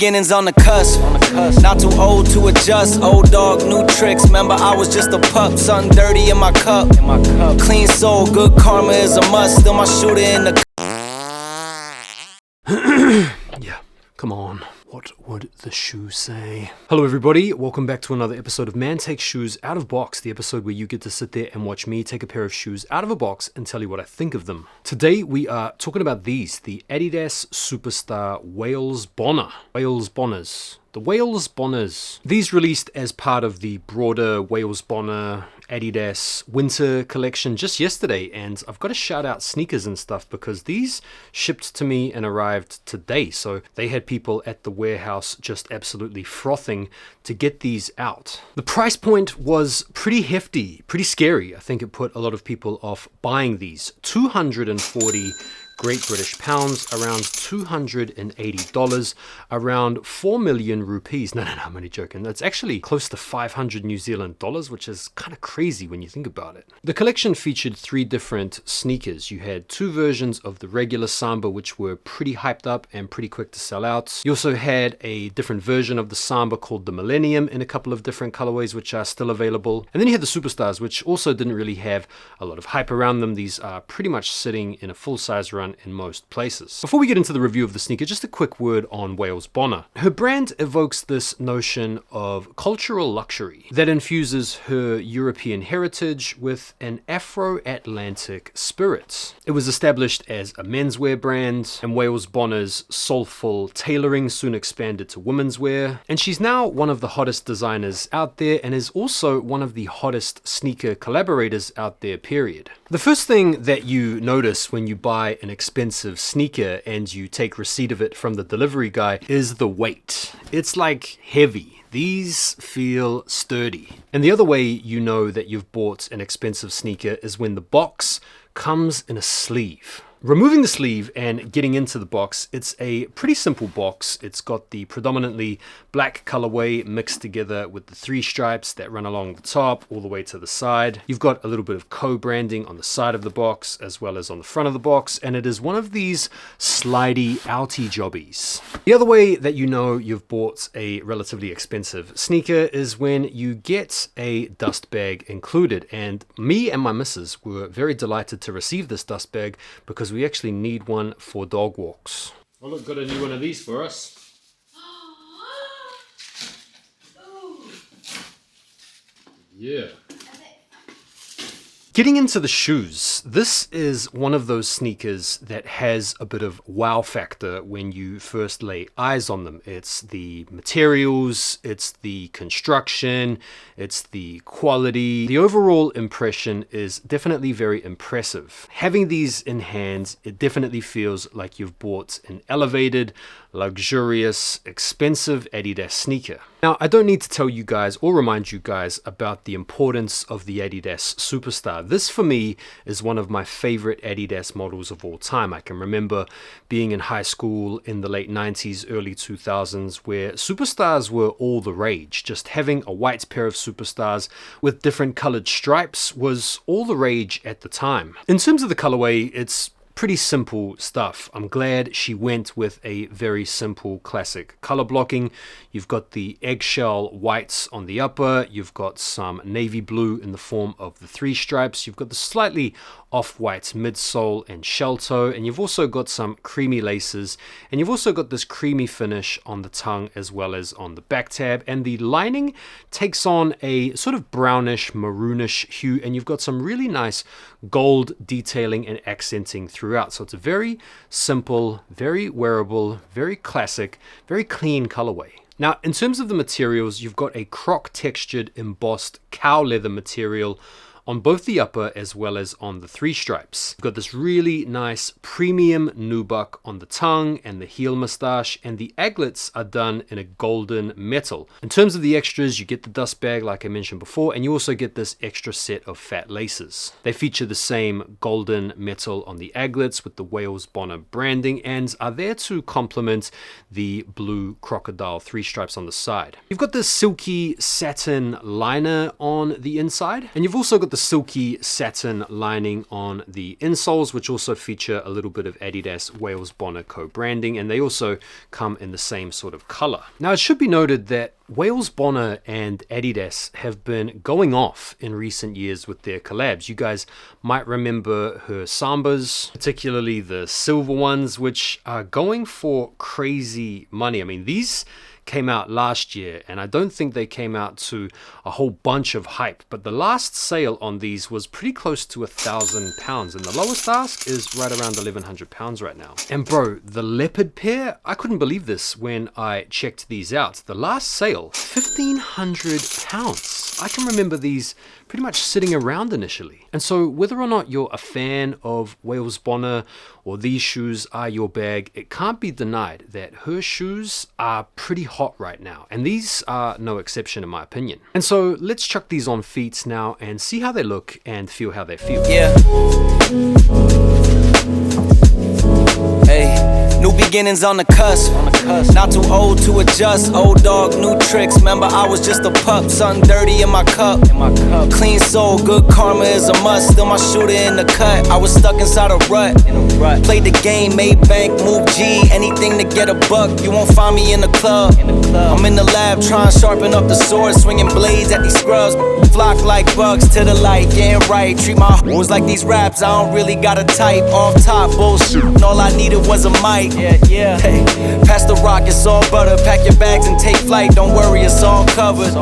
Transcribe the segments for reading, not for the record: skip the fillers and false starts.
beginnings on the cusp. Not too old to adjust. Old dog, new tricks. Remember, I was just a pup. Something dirty in my cup. Clean soul, good karma is a must. Still my shooter in the. Yeah, come on. What would the shoe say? Hello everybody, welcome back to another episode of Man Takes Shoes Out of Box, the episode where you get to sit there and watch me take a pair of shoes out of a box and tell you what I think of them. Today we are talking about these, the Adidas Superstar Wales Bonner. Wales Bonners. The Wales Bonners. These released as part of the broader Wales Bonner Adidas winter collection just yesterday, and I've got to shout out sneakers and stuff because these shipped to me and arrived today. So they had people at the warehouse just absolutely frothing to get these out. The price point was pretty hefty, pretty scary. I think it put a lot of people off buying these. 240 Great British pounds, around $280, around 4 million rupees. No, I'm only joking. That's actually close to 500 New Zealand dollars, which is kind of crazy when you think about it. The collection featured 3 different sneakers. You had 2 versions of the regular Samba, which were pretty hyped up and pretty quick to sell out. You also had a different version of the Samba called the Millennium in a couple of different colorways, which are still available. And then you had the Superstars, which also didn't really have a lot of hype around them. These are pretty much sitting in a full-size run in most places. Before we get into the review of the sneaker, just a quick word on Wales Bonner. Her brand evokes this notion of cultural luxury that infuses her European heritage with an Afro-Atlantic spirit. It was established as a menswear brand, and Wales Bonner's soulful tailoring soon expanded to women's wear, and she's now one of the hottest designers out there and is also one of the hottest sneaker collaborators out there, period. The first thing that you notice when you buy an expensive sneaker and you take receipt of it from the delivery guy is the weight. It's like heavy. These feel sturdy. And the other way you know that you've bought an expensive sneaker is when the box comes in a sleeve. Removing the sleeve and getting into the box, it's a pretty simple box. It's got the predominantly black colorway mixed together with the 3 stripes that run along the top all the way to the side. You've got a little bit of co-branding on the side of the box as well as on the front of the box, and it is one of these slidey outy jobbies. The other way that you know you've bought a relatively expensive sneaker is when you get a dust bag included, and me and my missus were very delighted to receive this dust bag because we actually need one for dog walks. Oh look, got a new one of these for us. Yeah. Getting into the shoes, this is one of those sneakers that has a bit of wow factor when you first lay eyes on them. It's the materials, it's the construction, it's the quality. The overall impression is definitely very impressive. Having these in hand, it definitely feels like you've bought an elevated, luxurious, expensive Adidas sneaker. Now, I don't need to tell you guys or remind you guys about the importance of the Adidas Superstar. This, for me, is one of my favorite Adidas models of all time. I can remember being in high school in the late 90s, early 2000s, where Superstars were all the rage. Just having a white pair of Superstars with different colored stripes was all the rage at the time. In terms of the colorway, it's pretty simple stuff. I'm glad she went with a very simple classic color blocking. You've got the eggshell whites on the upper, you've got some navy blue in the form of the 3 stripes, you've got the slightly off-white midsole and shell toe, and you've also got some creamy laces, and you've also got this creamy finish on the tongue as well as on the back tab, and the lining takes on a sort of brownish maroonish hue, and you've got some really nice gold detailing and accenting throughout. So it's a very simple, very wearable, very classic, very clean colorway. Now, in terms of the materials, you've got a croc textured embossed cow leather material on both the upper as well as on the 3 stripes. You've got this really nice premium nubuck on the tongue and the heel moustache, and the aglets are done in a golden metal. In terms of the extras, you get the dust bag like I mentioned before, and you also get this extra set of fat laces. They feature the same golden metal on the aglets with the Wales Bonner branding and are there to complement the blue crocodile 3 stripes on the side. You've got this silky satin liner on the inside, and you've also got the silky satin lining on the insoles, which also feature a little bit of Adidas Wales Bonner co-branding, and they also come in the same sort of color. Now, it should be noted that Wales Bonner and Adidas have been going off in recent years with their collabs. You guys might remember her Sambas, particularly the silver ones, which are going for crazy money. I mean, these came out last year, and I don't think they came out to a whole bunch of hype, but the last sale on these was pretty close to £1,000, and the lowest ask is right around £1,100 right now. And bro, the leopard pair, I couldn't believe this when I checked these out. The last sale, £1,500. I can remember these pretty much sitting around initially. And so whether or not you're a fan of Wales Bonner or these shoes are your bag, it can't be denied that her shoes are pretty hot right now. And these are no exception in my opinion. And so let's chuck these on feet now and see how they look and feel how they feel. Yeah. Hey. New beginnings on the cusp. Not too old to adjust. Old dog, new tricks. Remember, I was just a pup. Something dirty in my cup. Clean soul, good karma is a must. Still my shooter in the cut. I was stuck inside a rut. Played the game, made bank, moved G. Anything to get a buck. You won't find me in the club. I'm in the lab trying to sharpen up the sword. Swinging blades at these scrubs. Flock like bugs to the light. Getting right. Treat my hoes like these raps. I don't really got a type. Off top bullshit. All I needed was a mic. Yeah. Hey, pass the rock, it's all butter. Pack your bags and take flight. Don't worry, it's all covered.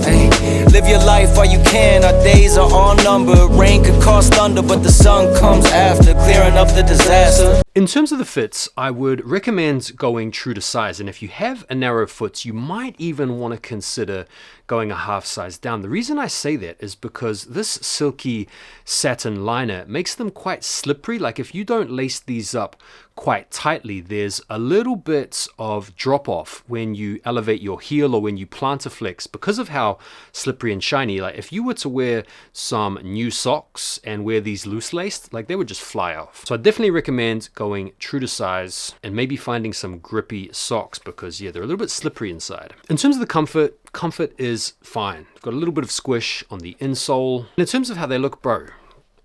Hey, live your life while you can. Our days are all numbered. Rain could cause thunder, but the sun comes after, clearing up the disaster. In terms of the fits, I would recommend going true to size, and if you have a narrow foot, you might even want to consider going a half size down. The reason I say that is because this silky satin liner makes them quite slippery. Like if you don't lace these up quite tightly, there's a little bit of drop off when you elevate your heel or when you plantar flex because of how slippery and shiny. Like if you were to wear some new socks and wear these loose laced, like they would just fly off. So I definitely recommend going true to size and maybe finding some grippy socks because yeah, they're a little bit slippery inside. In terms of the comfort is fine. Got a little bit of squish on the insole. And in terms of how they look, bro,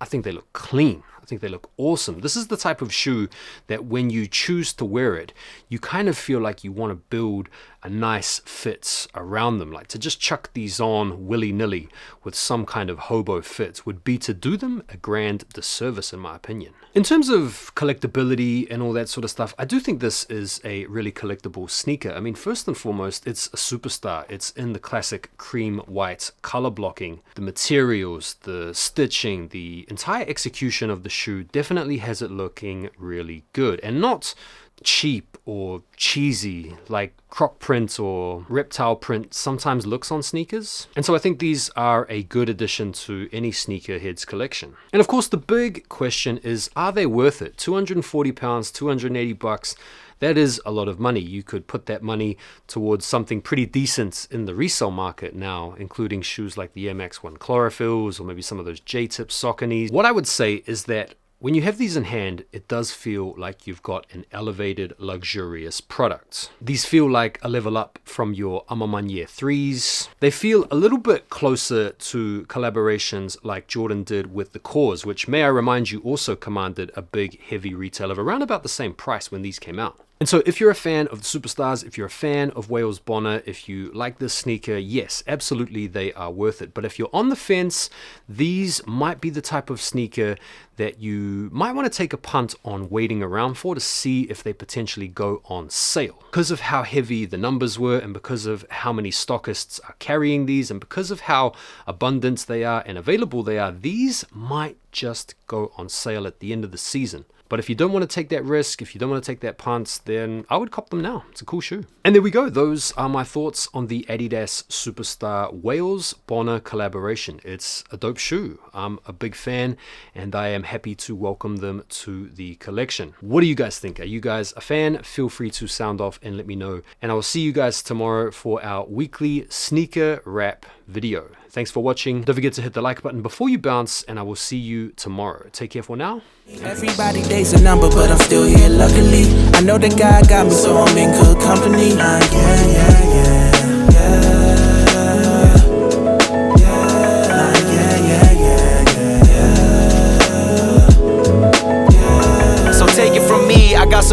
I think they look clean. I think they look awesome. This is the type of shoe that when you choose to wear it, you kind of feel like you want to build a nice fit around them. Like to just chuck these on willy-nilly with some kind of hobo fit would be to do them a grand disservice in my opinion. In terms of collectability and all that sort of stuff, I do think this is a really collectible sneaker. I mean, first and foremost, it's a superstar. It's in the classic cream white color blocking. The materials, the stitching, the entire execution of the shoe definitely has it looking really good and not cheap or cheesy like croc print or reptile print sometimes looks on sneakers. And so I think these are a good addition to any sneakerhead's collection. And of course the big question is, are they worth it? £240, $280, that is a lot of money. You could put that money towards something pretty decent in the resale market now, including shoes like the Air Max 1 Chlorophylls or maybe some of those J-tip Sauconys. What I would say is that when you have these in hand, it does feel like you've got an elevated, luxurious product. These feel like a level up from your Amamanye 3s. They feel a little bit closer to collaborations like Jordan did with the Cause, which may I remind you also commanded a big, heavy retail of around about the same price when these came out. And so if you're a fan of the superstars, if you're a fan of Wales Bonner, if you like this sneaker, yes, absolutely they are worth it. But if you're on the fence, these might be the type of sneaker that you might want to take a punt on waiting around for to see if they potentially go on sale. Because of how heavy the numbers were and because of how many stockists are carrying these and because of how abundant they are and available they are, these might just go on sale at the end of the season. But if you don't want to take that risk, if you don't want to take that punt, then I would cop them now. It's a cool shoe. And there we go. Those are my thoughts on the Adidas Superstar Wales Bonner collaboration. It's a dope shoe. I'm a big fan and I am happy to welcome them to the collection. What do you guys think? Are you guys a fan? Feel free to sound off and let me know. And I will see you guys tomorrow for our weekly sneaker wrap video. Thanks for watching. Don't forget to hit the like button before you bounce, and I will see you tomorrow. Take care for now. Everybody dates a number, but I'm still here luckily. I know that God got me, so I'm in good company. Yeah.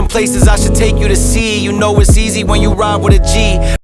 some places I should take you to see. You know it's easy when you ride with a G.